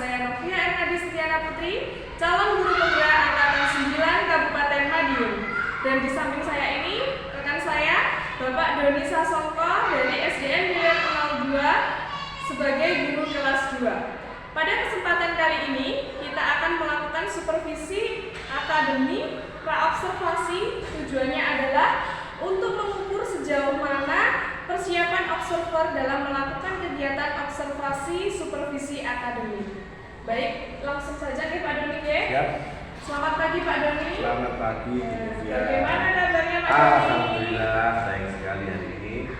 saya Novia Ernadi Setiana Putri, calon guru penggerak angkatan 9 Kabupaten Madiun. Dan di samping saya ini, rekan saya, Bapak Doni Sasongko dari SDN Milen 02 sebagai guru kelas 2. Pada kesempatan kali ini, kita akan melakukan supervisi akademi praobservasi. Tujuannya adalah untuk mengukur sejauh mana persiapan observer dalam melakukan kegiatan observasi supervisi akademi. Baik, langsung saja nih Pak Doni ya. Siap. Selamat pagi Pak Doni. Selamat pagi. Bagaimana kabarnya Pak Doni? Alhamdulillah, baik sekali hari ini.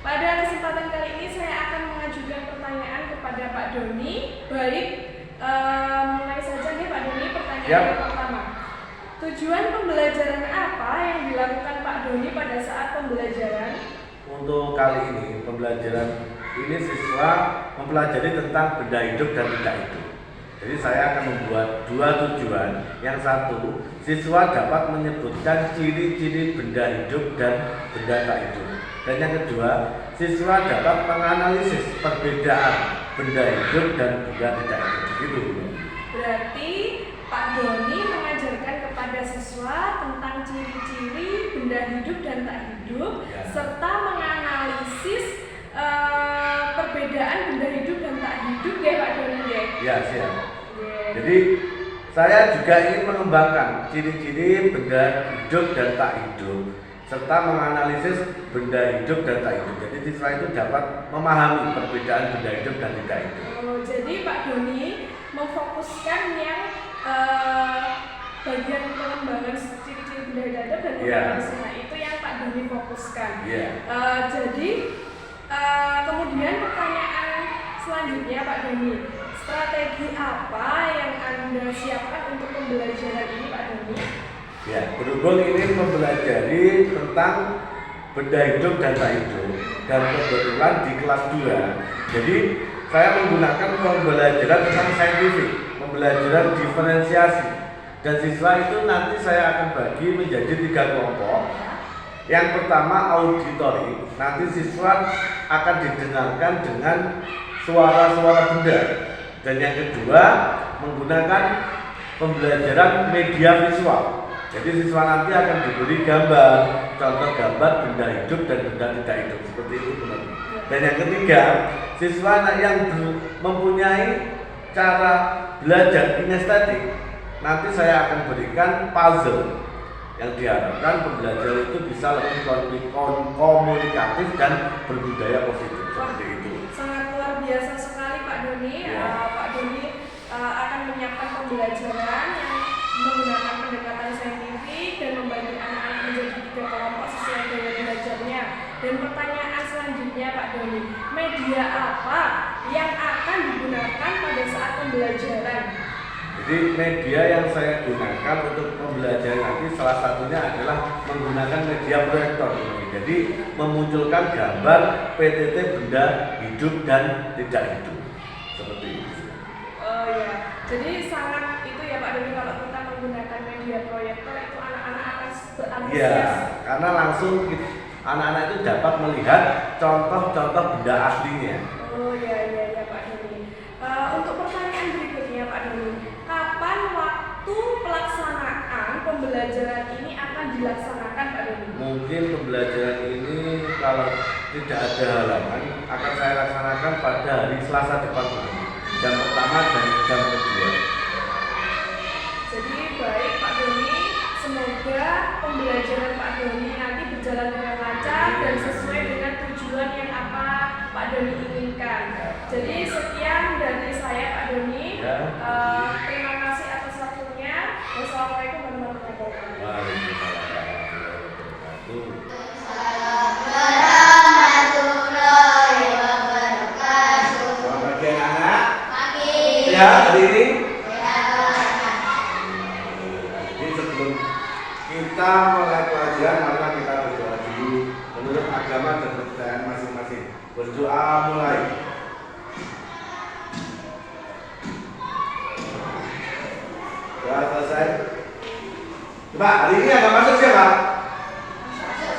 Pada kesempatan kali ini saya akan mengajukan pertanyaan kepada Pak Doni. Baik, mulai saja nih Pak Doni, pertanyaan yang pertama. Tujuan pembelajaran apa yang dilakukan Pak Doni pada saat pembelajaran? Untuk kali ini pembelajaran ini siswa mempelajari tentang benda hidup dan tidak hidup. Jadi saya akan membuat dua tujuan. Yang satu, siswa dapat menyebutkan ciri-ciri benda hidup dan benda tak hidup. Dan yang kedua, siswa dapat menganalisis perbedaan benda hidup dan benda tidak hidup. Begitu. Berarti Pak Doni mengajarkan kepada siswa tentang ciri-ciri benda hidup dan tak hidup, ya, serta menganalisis perbedaan benda hidup dan tak hidup ya Pak Doni ya? Ya, siap. Jadi saya juga ingin mengembangkan ciri-ciri benda hidup dan tak hidup, serta menganalisis benda hidup dan tak hidup. Jadi siswa itu dapat memahami perbedaan benda hidup dan tidak hidup. Oh, jadi Pak Doni memfokuskan yang bagian pengembangan ciri-ciri benda hidup dan penganalisis. Nah, itu yang Pak Doni fokuskan. Jadi kemudian pertanyaan selanjutnya Pak Doni, strategi apa yang Anda siapkan untuk pembelajaran ini Pak Doni? Ya, berhubung ini mempelajari tentang benda hidup dan tak hidup, dan kebetulan di kelas 2, jadi saya menggunakan pembelajaran tentang saintifik, pembelajaran diferensiasi, dan siswa itu nanti saya akan bagi menjadi 3 kelompok. Yang pertama auditori, nanti siswa akan didengarkan dengan suara-suara benda. Dan yang kedua menggunakan pembelajaran media visual. Jadi siswa nanti akan diberi gambar, contoh gambar benda hidup dan benda tidak hidup, seperti itu benar. Dan yang ketiga, siswa yang mempunyai cara belajar kinestetik, nanti saya akan berikan puzzle yang diharapkan pembelajaran itu bisa lebih komunikatif dan berbudaya positif. Seperti itu. Sangat luar biasa sekali Pak Doni. Pak Doni akan menyiapkan pembelajaran yang menggunakan pendekatan saintifik dan membagi anak-anak menjadi 3 kelompok sesuai gaya belajarnya. Dan pertanyaan selanjutnya Pak Doni, media apa yang akan digunakan pada saat pembelajaran? Jadi media yang saya gunakan untuk pembelajaran nanti salah satunya adalah menggunakan media proyektor. Jadi memunculkan gambar PTT benda hidup dan tidak hidup. Seperti itu. Oh ya, jadi sangat itu ya Pak Doni, kalau kita menggunakan media proyektor itu anak-anak akan berantusias. Iya, karena langsung anak-anak itu dapat melihat contoh-contoh benda aslinya. Oh ya Pak Doni. Untuk pertanyaan berikutnya Pak Doni, kapan waktu pelaksanaan pembelajaran ini akan dilaksanakan Pak Doni? Mungkin pembelajaran ini kalau tidak ada halangan akan saya laksanakan pada hari Selasa depan ini, jam pertama dan jam kedua. Jadi baik Pak Doni, semoga pembelajaran Pak Doni nanti berjalan dengan lancar dan sesuai dengan tujuan yang apa Pak Doni inginkan. Jadi sekian dari saya Pak Doni. Terima kasih atas waktunya. Wassalamualaikum warahmatullahi wabarakatuh. Waalaikumsalam warahmatullahi wabarakatuh. Selamat pagi anak. Pagi. Ya, hari ini. Ya. Jadi sebelum kita mulai pelajaran, maka kita berdoa dulu menurut agama dan kepercayaan masing-masing. Berdoa mulai. Doa selesai. Coba hari ini agak masuk siapa?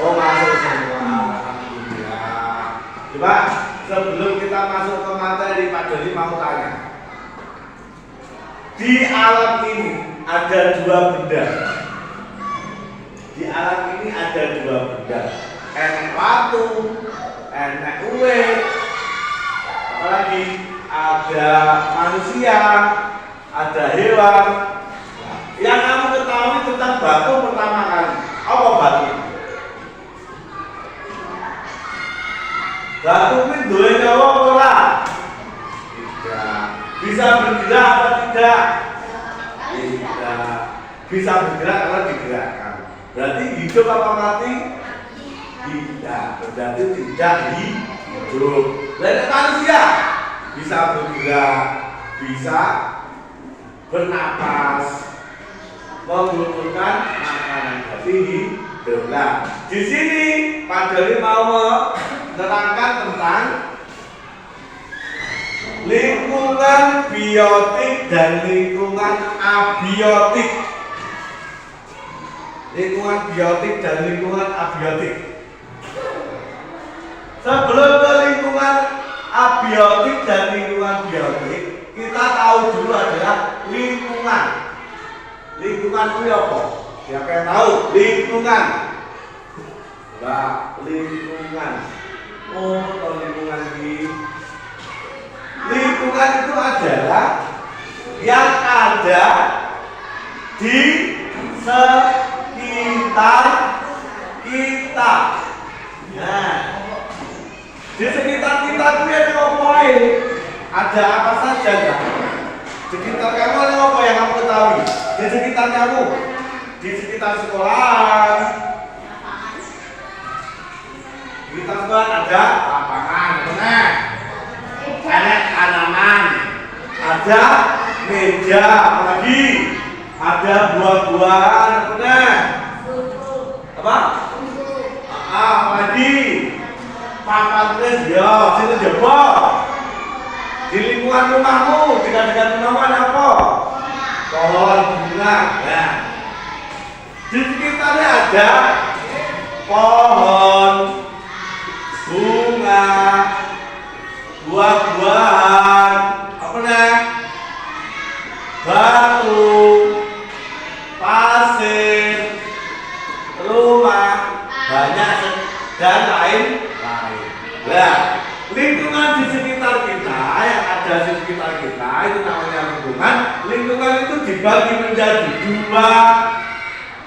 Oh, masuk semua. Alhamdulillah. Coba sebelum kita masuk ke materi, Pak Doni mau tanya. Di alam ini ada dua benda. Di alam ini ada dua benda. Enek watu, enek uwe, apalagi ada manusia, ada hewan. Yang kamu ketahui tentang batu pertama kali, apa batu? Batu ini duwe nyawa ora? Tidak. Bisa bergerak apa tidak? Tidak. Bisa bergerak kalau digerakkan. Berarti hidup apa mati? Tidak. Berarti tidak hidup. Lain manusia bisa bergerak, bisa bernapas, membutuhkan makanan. Berarti hidup. Nah, di sini Pak Doni mau menerangkan tentang lingkungan biotik dan lingkungan abiotik. Lingkungan biotik dan lingkungan abiotik. Sebelum ke lingkungan abiotik dan lingkungan biotik, kita tahu dulu adalah lingkungan. Lingkungan itu apa? Siapa yang tahu? Lingkungan. Nah, lingkungan. Oh, lingkungan ini. Lingkungan itu adalah yang ada di sekitar kita. Nah, di sekitar kita itu yang ngapain? Ada apa saja kan? Di sekitar kamu ada apa yang kamu ketahui? Di sekitar kamu, di sekitar sekolah. Di sekitar sekolah ada lapangan, benar? Ada tanaman, ada meja, apalagi ada buah-buahan, benar? Apa? Apalagi papan tulis, ya, sini jebol. Di lingkungan rumahmu, di dekat rumahmu ada apa? Pohon bunga. Nah, di sekitarnya ada pohon bunga, buah-buahan, apa nih? Batu, pasir, rumah, banyak dan lain-lain. Nah, lingkungan di sekitar kita yang ada di sekitar kita itu namanya lingkungan. Lingkungan itu dibagi menjadi dua.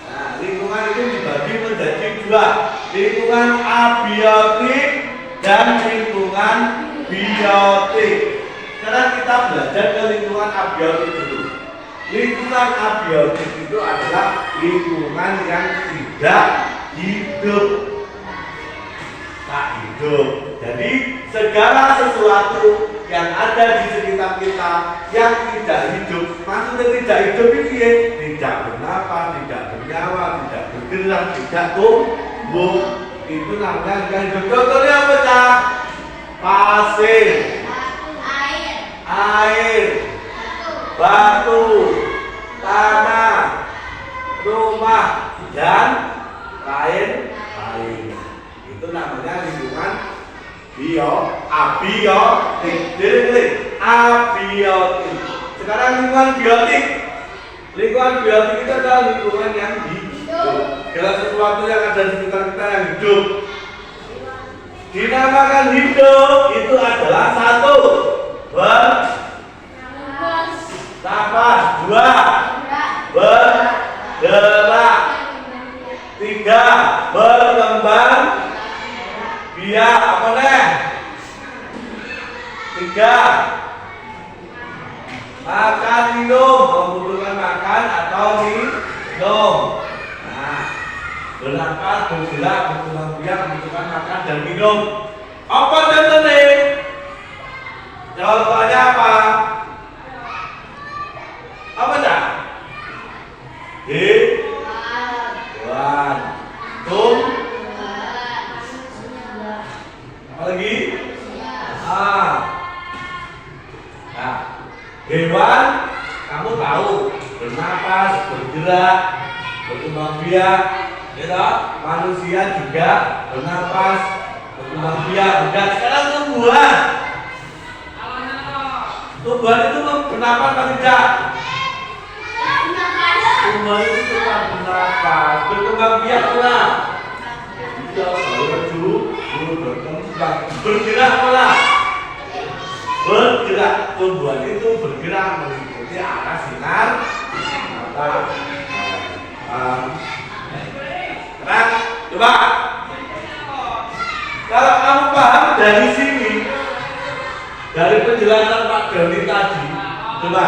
Nah, lingkungan itu dibagi menjadi dua. Lingkungan abiotik dan lingkungan biotik. Sekarang kita belajar ke lingkungan abiotik dulu. Lingkungan abiotik itu adalah lingkungan yang tidak hidup. Tak hidup. Jadi segala sesuatu yang ada di sekitar kita yang tidak hidup, maksudnya tidak hidup ini ya, tidak bernapas, tidak bernyawa, tidak bergerak, tidak tumbuh, itu namanya tidak hidup. Contohnya apa cak? Pasir, air, batu, tanah, rumah, dan lain-lain. Itu namanya lingkungan abiotik. Abiotik. Sekarang lingkungan biotik. Lingkungan biotik itu adalah lingkungan yang hidup. Segala sesuatu yang ada di sekitar kita yang hidup. Dinamakan hidup itu adalah satu, bernafas, dua, bergerak, tiga, berkembang biak, apa nih? Tiga, makan minum, membutuhkan makan atau minum. Nah, bernapas, bergerak, berkembang biak, membutuhkan makan dan minum. Apa contohnya? Contohnya apa? Apa dah? Hewan, apa lagi? Nah, hewan kamu tahu bernapas, bergerak, berkembang biak, ya. Manusia juga bernapas, berkembang biak. Dan sekarang tumbuhan. Tumbuhan itu bernapas atau tidak? semua itu tetap bernapas, berkembang biak pula. Tidak selalu berkembang, bergerak pula. Bergerak, tumbuhan itu bergerak mengikuti arah sinar matahari. Nah, coba. Kalau kamu paham dari sini, dari penjelasan Pak Doni tadi, coba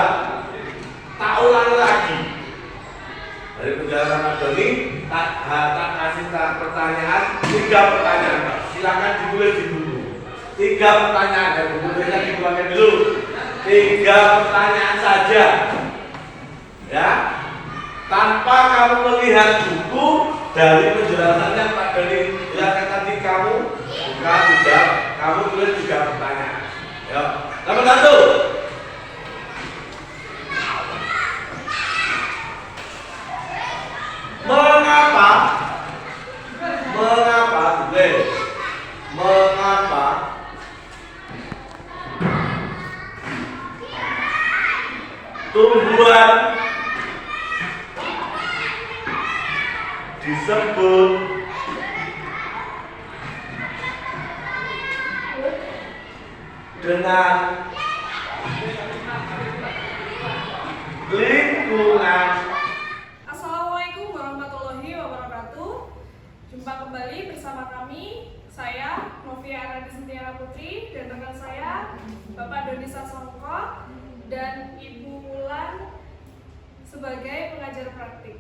tak ulang lagi. Dari penjelasan Pak Doni, tak kasih pertanyaan, 3 pertanyaan. Silakan ditulis dulu. 3 pertanyaan, dan bukunya dibuangkan dulu. 3 pertanyaan saja, ya. Tanpa kamu melihat buku dari penjelasannya Pak Doni jelaskan tadi, kamu buka tidak, kamu tulis 3 pertanyaan. Ya, nomor 1. Mengapa tumbuhan disebut dengan lingkungan? Assalamualaikum warahmatullahi wabarakatuh. Jumpa kembali bersama kami, saya Novia Aradi Sintiara Putri dan rekan saya Bapak Doni Sasongko dan Ibu Wulan sebagai pengajar praktik.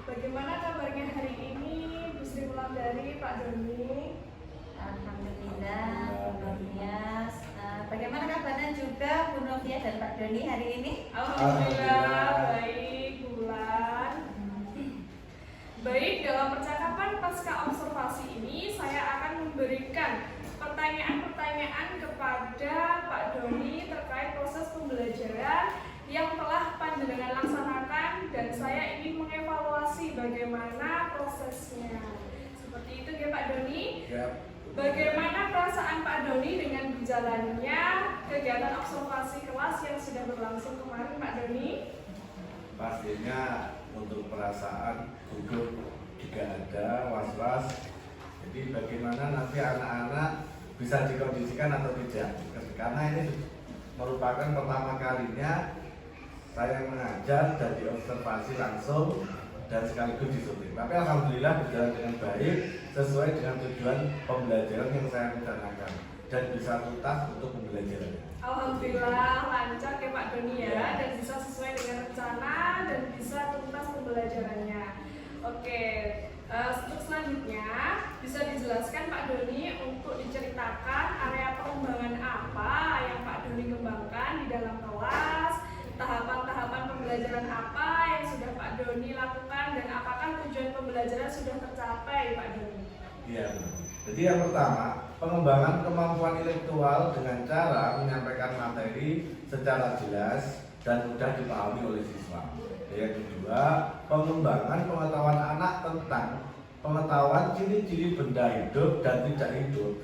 Bagaimana kabarnya hari ini, Bu Sri Wulandari, Pak Doni? Alhamdulillah, Bu Novia. Bagaimana kabarnya juga Bu Novia dan Pak Doni hari ini? Alhamdulillah baik, Bu Wulan. Baik, dalam percakapan pasca observasi ini saya akan memberikan pertanyaan-pertanyaan kepada Pak Doni terkait proses pembelajaran yang telah panjenengan laksanakan dan saya ingin mengevaluasi bagaimana prosesnya. Seperti itu ya Pak Doni? Ya. Bagaimana perasaan Pak Doni dengan berjalannya kegiatan observasi kelas yang sudah berlangsung kemarin Pak Doni? Pastinya untuk perasaan gugup juga ada, was-was. Jadi bagaimana nanti anak-anak bisa dikondisikan atau tidak? Karena ini merupakan pertama kalinya saya mengajar dan diobservasi langsung dan sekaligus disuntik. Tapi alhamdulillah berjalan dengan baik sesuai dengan tujuan pembelajaran yang saya rencanakan dan bisa tuntas untuk pembelajaran. Alhamdulillah lancar ya Pak Doni ya, dan bisa sesuai dengan rencana dan bisa tuntas pembelajarannya. Oke, untuk selanjutnya bisa dijelaskan Pak Doni untuk diceritakan area pengembangan apa yang Pak Doni kembangkan di dalam kelas, tahapan-tahapan pembelajaran apa yang sudah Pak Doni lakukan dan apakah tujuan pembelajaran sudah tercapai Pak Doni? Iya. Jadi yang pertama, pengembangan kemampuan intelektual dengan cara menyampaikan materi secara jelas dan mudah dipahami oleh siswa. Yang kedua, pengembangan pengetahuan anak tentang pengetahuan ciri-ciri benda hidup dan tidak hidup.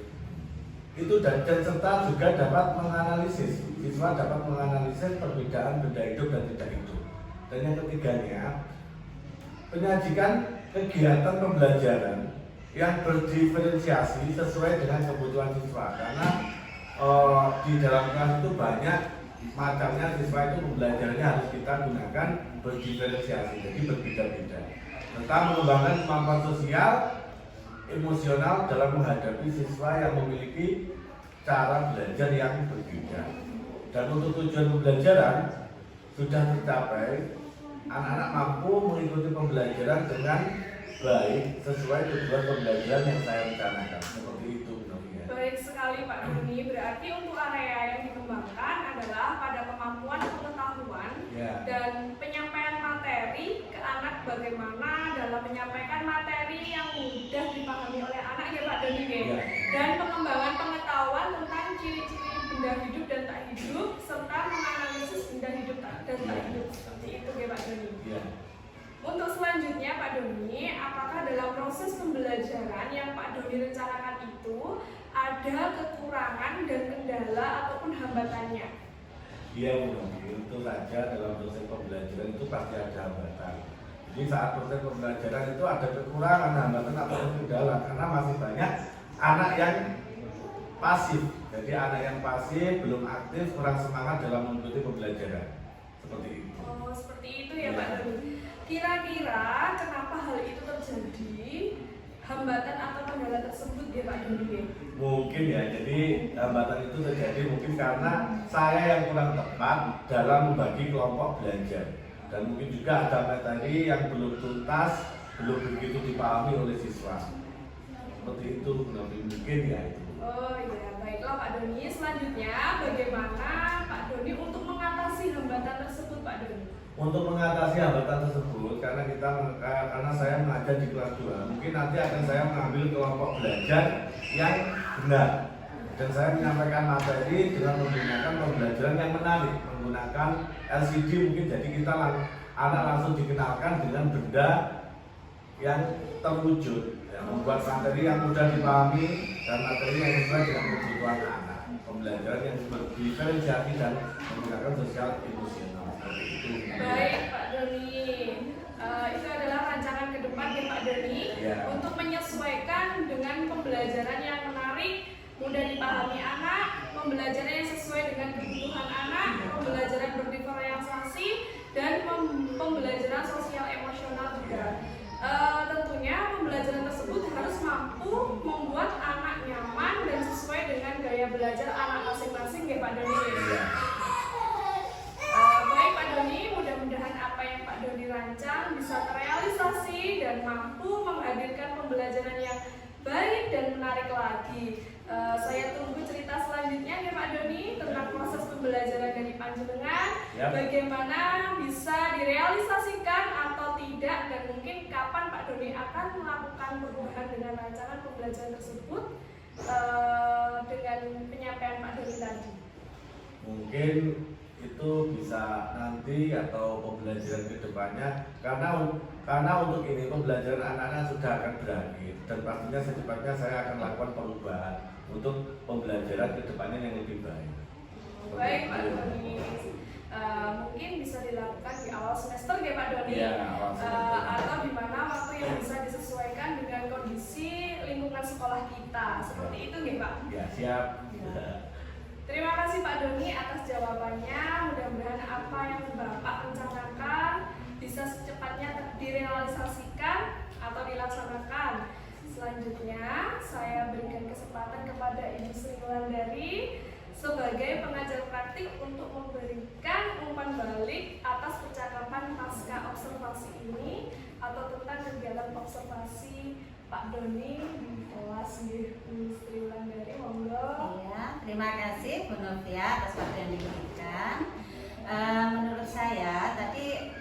Itu dan serta juga dapat menganalisis, siswa dapat menganalisis perbedaan benda hidup dan tidak hidup. Dan yang ketiganya, penyajikan kegiatan pembelajaran yang berdiferensiasi sesuai dengan kebutuhan siswa, karena di dalam kelas itu banyak macamnya siswa itu pembelajarannya harus kita gunakan berdiferensiasi, jadi berbeda-beda. Tentang mengembangkan kemampuan sosial, emosional dalam menghadapi siswa yang memiliki cara belajar yang berbeda. Dan untuk tujuan pembelajaran sudah tercapai, anak-anak mampu mengikuti pembelajaran dengan baik sesuai tujuan pembelajaran yang saya rencanakan. Seperti itu, Novia. Baik sekali Pak Doni, berarti untuk area yang dikembangkan adalah pada kemampuan pengetahuan dan penyampaian materi ke anak, bagaimana dalam menyampaikan materi yang mudah dipahami oleh anak ya Pak Doni ya. Dan pengembangan pengetahuan tentang ciri-ciri benda hidup dan tak hidup serta menganalisis benda hidup dan tak hidup. Seperti itu ya Pak Doni. Untuk selanjutnya Pak Doni, apakah dalam proses pembelajaran yang Pak Doni rencanakan itu ada kekurangan dan kendala ataupun hambatannya? Iya mungkin itu saja dalam proses pembelajaran itu pasti ada hambatan. Jadi saat proses pembelajaran itu ada kekurangan hambatan atau kendala karena masih banyak anak yang pasif. Jadi anak yang pasif belum aktif, kurang semangat dalam mengikuti pembelajaran. Seperti itu. Oh, seperti itu ya Pak Doni. Kira-kira kenapa hal itu terjadi? Hambatan atau kendala tersebut ya Pak Doni? Mungkin ya, jadi hambatan itu terjadi mungkin karena saya yang kurang tepat dalam membagi kelompok belajar. Dan mungkin juga ada materi yang belum tuntas, belum begitu dipahami oleh siswa. Seperti itu, mungkin ya itu. Oh iya, baiklah Pak Doni. Selanjutnya, bagaimana Pak Doni untuk mengatasi hambatan tersebut Pak Doni? Untuk mengatasi hambatan tersebut, karena saya mengajar di kelas 2, mungkin nanti akan saya mengambil kelompok belajar yang benar. Dan saya menyampaikan materi dengan menggunakan pembelajaran yang menarik, menggunakan LCD mungkin, jadi kita anak langsung dikenalkan dengan benda yang terwujud, ya, membuat materi yang mudah dipahami dan materi yang sesuai dengan kebutuhan anak. Pembelajaran yang berdiferensiasi dan menggunakan sosial emosional. Baik Pak Doni, itu adalah rancangan ke depan ya Pak Doni, Ya. untuk menyesuaikan dengan pembelajaran yang menarik, mudah dipahami anak, pembelajaran yang sesuai dengan kebutuhan anak, pembelajaran berdiferensiasi, dan pembelajaran sosial emosional juga. Tentunya pembelajaran tersebut harus mampu membuat anak nyaman dan sesuai dengan gaya belajar anak masing-masing ya Pak Doni. Ya. Baik Pak Doni, mudah-mudahan apa yang Pak Doni rancang bisa terrealisasi dan mampu menghadirkan pembelajaran yang baik dan menarik lagi. Saya tunggu cerita selanjutnya ya Pak Doni tentang proses pembelajaran dari panjenengan, Yap. bagaimana bisa direalisasikan atau tidak, dan mungkin kapan Pak Doni akan melakukan perubahan dengan rancangan pembelajaran tersebut dengan penyampaian Pak Doni tadi. Mungkin itu bisa nanti atau pembelajaran kedepannya, karena untuk ini pembelajaran anak-anak sudah akan berakhir dan pastinya secepatnya saya akan lakukan perubahan untuk pembelajaran kedepannya yang lebih baik. Baik Pak Doni, mungkin bisa dilakukan di awal semester ya Pak Doni, Iya, awal semester. Atau di mana waktu yang bisa disesuaikan dengan kondisi lingkungan sekolah kita, seperti itu ya Pak. Ya, siap. Terima kasih Pak Doni atas jawabannya. Mudah-mudahan apa yang Bapak rencanakan bisa secepatnya direalisasikan atau dilaksanakan. Selanjutnya, saya berikan kesempatan kepada Ibu Sri Wulandari sebagai pengajar praktik untuk memberikan umpan balik atas percakapan pasca observasi ini atau tentang kegiatan observasi Pak Doni di kelas Ibu Sri Wulandari. Monggo. Iya, terima kasih Bu Novia atas waktu yang diberikan. Menurut saya tadi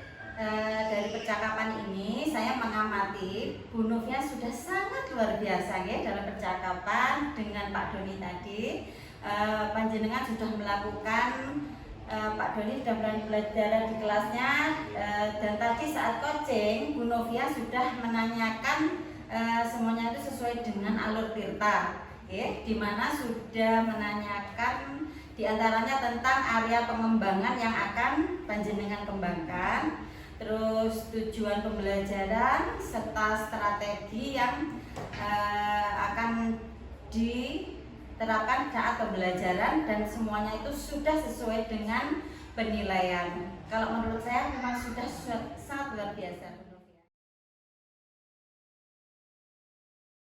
dari percakapan ini saya mengamati Bu Novia sudah sangat luar biasa ya dalam percakapan dengan Pak Doni tadi. Panjenengan sudah melakukan, Pak Doni sudah melakukan pelajaran di kelasnya, dan tadi saat coaching Bu Novia sudah menanyakan semuanya itu sesuai dengan alur tirta. Di mana sudah menanyakan diantaranya tentang area pengembangan yang akan panjenengan kembangkan, terus tujuan pembelajaran serta strategi yang akan diterapkan saat pembelajaran, dan semuanya itu sudah sesuai dengan penilaian. Kalau menurut saya memang sudah sangat luar biasa.